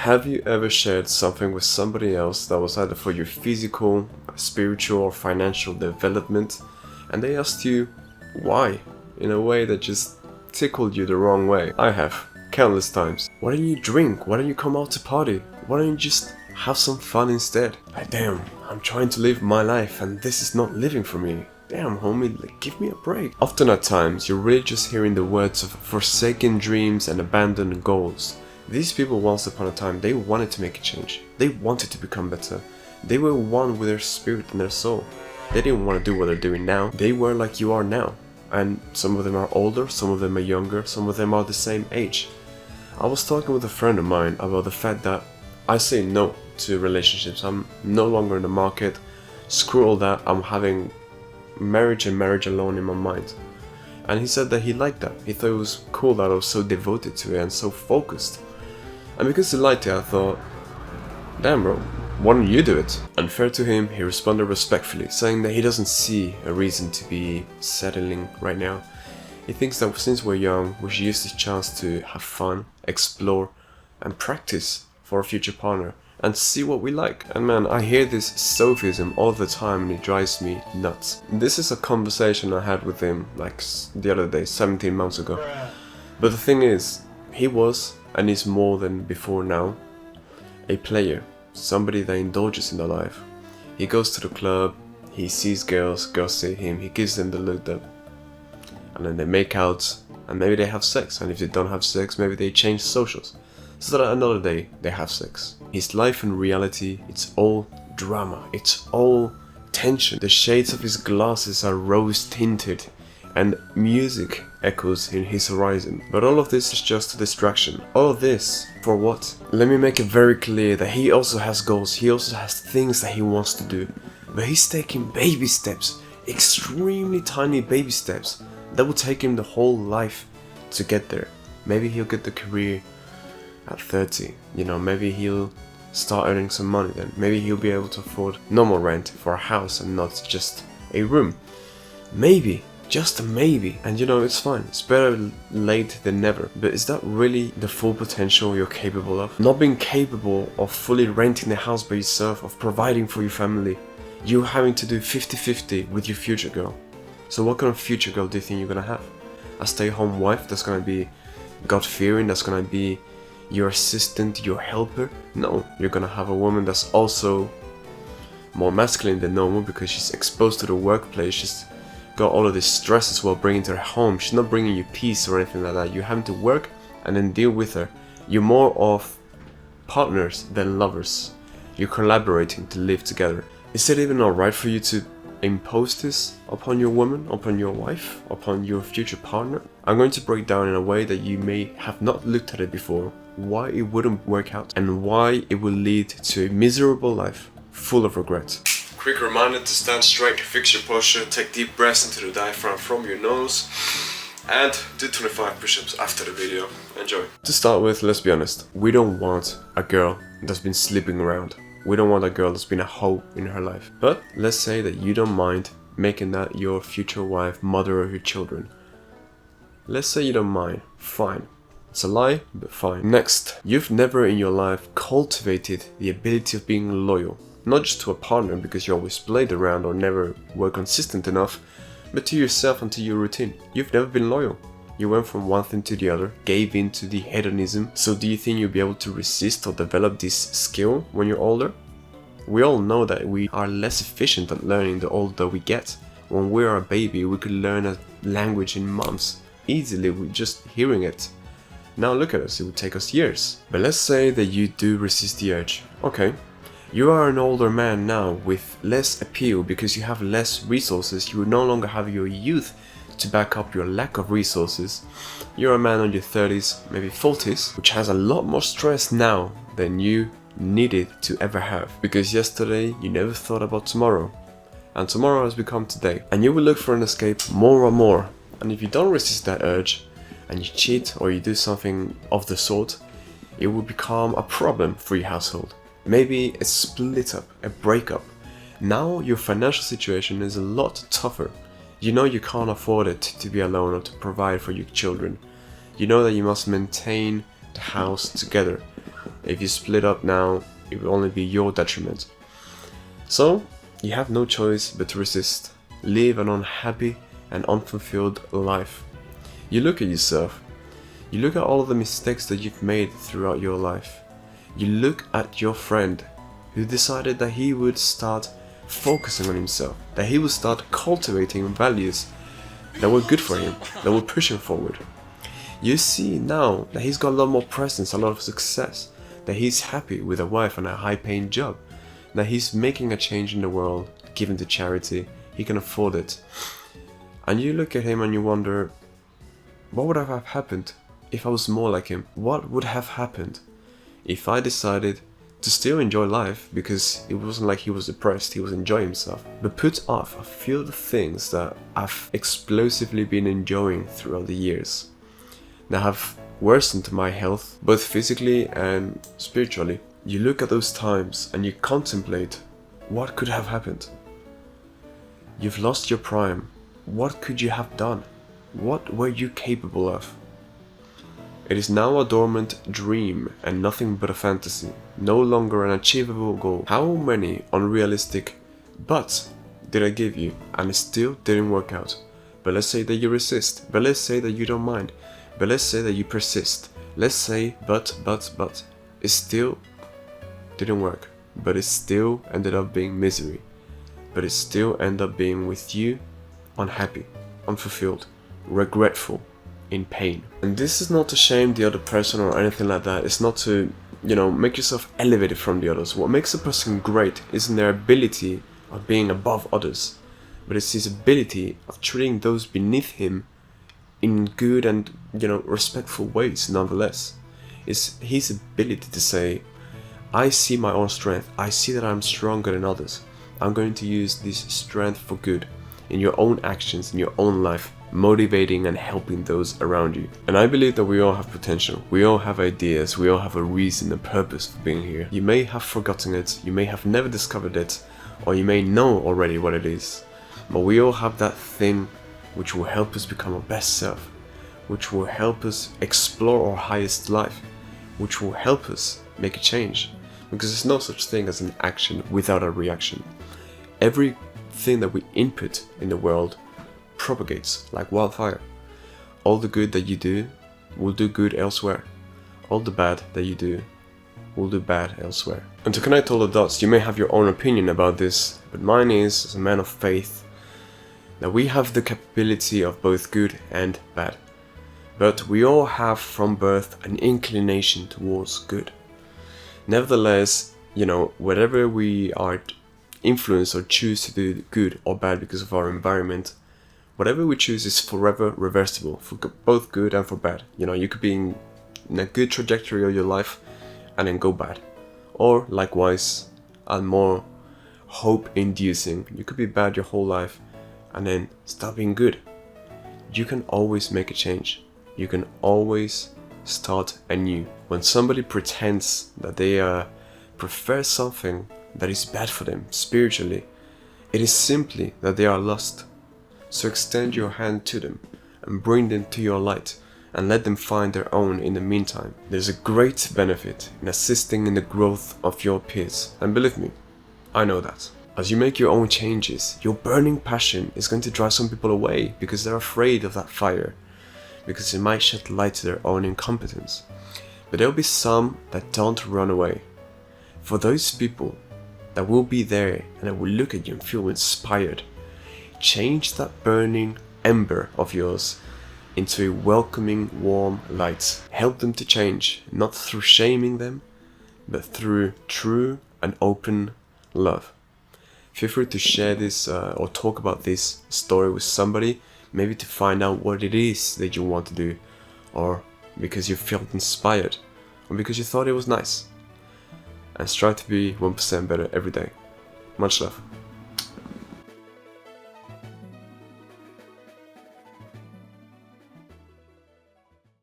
Have you ever shared something with somebody else that was either for your physical, spiritual, or financial development, and they asked you why in a way that just tickled you the wrong way? I have, countless times. Why don't you drink? Why don't you come out to party? Why don't you just have some fun instead? Like, damn, I'm trying to live my life and this is not living for me. Damn, homie, like, give me a break. Often at times, you're really just hearing the words of forsaken dreams and abandoned goals. These people, once upon a time, they wanted to make a change. They wanted to become better. They were one with their spirit and their soul. They didn't want to do what they're doing now. They were like you are now. And some of them are older, some of them are younger, some of them are the same age. I was talking with a friend of mine about the fact that I say no to relationships. I'm no longer in the market. Screw all that. I'm having marriage and marriage alone in my mind. And he said that he liked that. He thought it was cool that I was so devoted to it and so focused. And because he liked it, I thought, damn bro, why don't you do it? Unfair to him, he responded respectfully, saying that he doesn't see a reason to be settling right now. He thinks that since we're young, we should use this chance to have fun, explore, and practice for a future partner, and see what we like. And man, I hear this sophism all the time and it drives me nuts. This is a conversation I had with him like the other day, 17 months ago. But the thing is, he was, and is more than before now, a player, somebody that indulges in their life. He goes to the club, he sees girls see him, he gives them the look that, and then they make out, and maybe they have sex, and if they don't have sex, maybe they change socials, so that another day they have sex. His life and reality, it's all drama, it's all tension. The shades of his glasses are rose tinted, and music echoes in his horizon. But all of this is just a distraction. All of this, for what? Let me make it very clear that he also has goals, he also has things that he wants to do. But he's taking baby steps, extremely tiny baby steps, that will take him the whole life to get there. Maybe he'll get the career at 30, maybe he'll start earning some money then. Maybe he'll be able to afford normal rent for a house and not just a room. Maybe. Just a maybe, and it's fine, it's better late than never. But is that really the full potential you're capable of? Not being capable of fully renting the house by yourself, of providing for your family, you having to do 50-50 with your future girl. So what kind of future girl do you think you're gonna have? A stay-at-home wife that's gonna be God-fearing, that's gonna be your assistant, your helper? No, you're gonna have a woman that's also more masculine than normal because she's exposed to the workplace, she's got all of this stress as well bringing to her home. She's not bringing you peace or anything like that. You're having to work and then deal with her. You're more of partners than lovers. You're collaborating to live together. Is it even alright for you to impose this upon your woman, upon your wife, upon your future partner? I'm going to break down in a way that you may have not looked at it before, why it wouldn't work out and why it will lead to a miserable life full of regret. Quick reminder to stand straight, fix your posture, take deep breaths into the diaphragm from your nose, and do 25 push-ups after the video. Enjoy. To start with, let's be honest, we don't want a girl that's been sleeping around. We don't want a girl that's been a hoe in her life. But let's say that you don't mind making that your future wife, mother of your children. Let's say you don't mind. Fine. It's a lie, but fine. Next, you've never in your life cultivated the ability of being loyal. Not just to a partner because you always played around or never were consistent enough, but to yourself and to your routine. You've never been loyal. You went from one thing to the other, gave in to the hedonism. So do you think you'll be able to resist or develop this skill when you're older? We all know that we are less efficient at learning the older we get. When we are a baby, we could learn a language in months, easily with just hearing it. Now look at us, it would take us years. But let's say that you do resist the urge. Okay. You are an older man now with less appeal because you have less resources. You no longer have your youth to back up your lack of resources. You're a man on your 30s, maybe 40s, which has a lot more stress now than you needed to ever have. Because yesterday you never thought about tomorrow. And tomorrow has become today. And you will look for an escape more and more. And if you don't resist that urge, and you cheat or you do something of the sort, it will become a problem for your household. Maybe a split up, a breakup. Now your financial situation is a lot tougher. You know you can't afford it to be alone or to provide for your children. You know that you must maintain the house together. If you split up now, it will only be your detriment. So, you have no choice but to resist. Live an unhappy and unfulfilled life. You look at yourself. You look at all of the mistakes that you've made throughout your life. You look at your friend who decided that he would start focusing on himself, that he would start cultivating values that were good for him, that would push him forward. You see now that he's got a lot more presence, a lot of success, that he's happy with a wife and a high-paying job, that he's making a change in the world, giving to charity, he can afford it. And you look at him and you wonder, what would have happened if I was more like him? What would have happened if I decided to still enjoy life, because it wasn't like he was depressed, he was enjoying himself, but put off a few of the things that I've explosively been enjoying throughout the years, that have worsened my health, both physically and spiritually. You look at those times and you contemplate what could have happened. You've lost your prime. What could you have done? What were you capable of? It is now a dormant dream and nothing but a fantasy, no longer an achievable goal. How many unrealistic buts did I give you and it still didn't work out? But let's say that you resist, but let's say that you don't mind, but let's say that you persist. Let's say but, it still didn't work, but it still ended up being misery, but it still ended up being with you unhappy, unfulfilled, regretful, in pain. And this is not to shame the other person or anything like that. It's not to, make yourself elevated from the others. What makes a person great isn't their ability of being above others, but it's his ability of treating those beneath him in good and, respectful ways nonetheless. It's his ability to say, I see my own strength. I see that I'm stronger than others. I'm going to use this strength for good in your own actions, in your own life, motivating and helping those around you. And I believe that we all have potential. We all have ideas. We all have a reason, a purpose for being here. You may have forgotten it. You may have never discovered it, or you may know already what it is. But we all have that thing which will help us become our best self, which will help us explore our highest life, which will help us make a change. Because there's no such thing as an action without a reaction. Everything that we input in the world propagates like wildfire. All the good that you do will do good elsewhere. All the bad that you do will do bad elsewhere. And to connect all the dots, you may have your own opinion about this, but mine is, as a man of faith, that we have the capability of both good and bad. But we all have from birth an inclination towards good. Nevertheless, whatever we are influenced or choose to do good or bad because of our environment, whatever we choose is forever reversible, for both good and for bad. You could be in a good trajectory of your life and then go bad. Or likewise, and more hope-inducing, you could be bad your whole life and then start being good. You can always make a change. You can always start anew. When somebody pretends that they prefer something that is bad for them spiritually, it is simply that they are lost. So extend your hand to them and bring them to your light and let them find their own in the meantime. There's a great benefit in assisting in the growth of your peers. And believe me, I know that. As you make your own changes, your burning passion is going to drive some people away because they're afraid of that fire, because it might shed light to their own incompetence. But there'll be some that don't run away. For those people that will be there and that will look at you and feel inspired, change that burning ember of yours into a welcoming, warm light. Help them to change, not through shaming them, but through true and open love. Feel free to share this or talk about this story with somebody, maybe to find out what it is that you want to do, or because you felt inspired, or because you thought it was nice. And strive to be 1% better every day. Much love.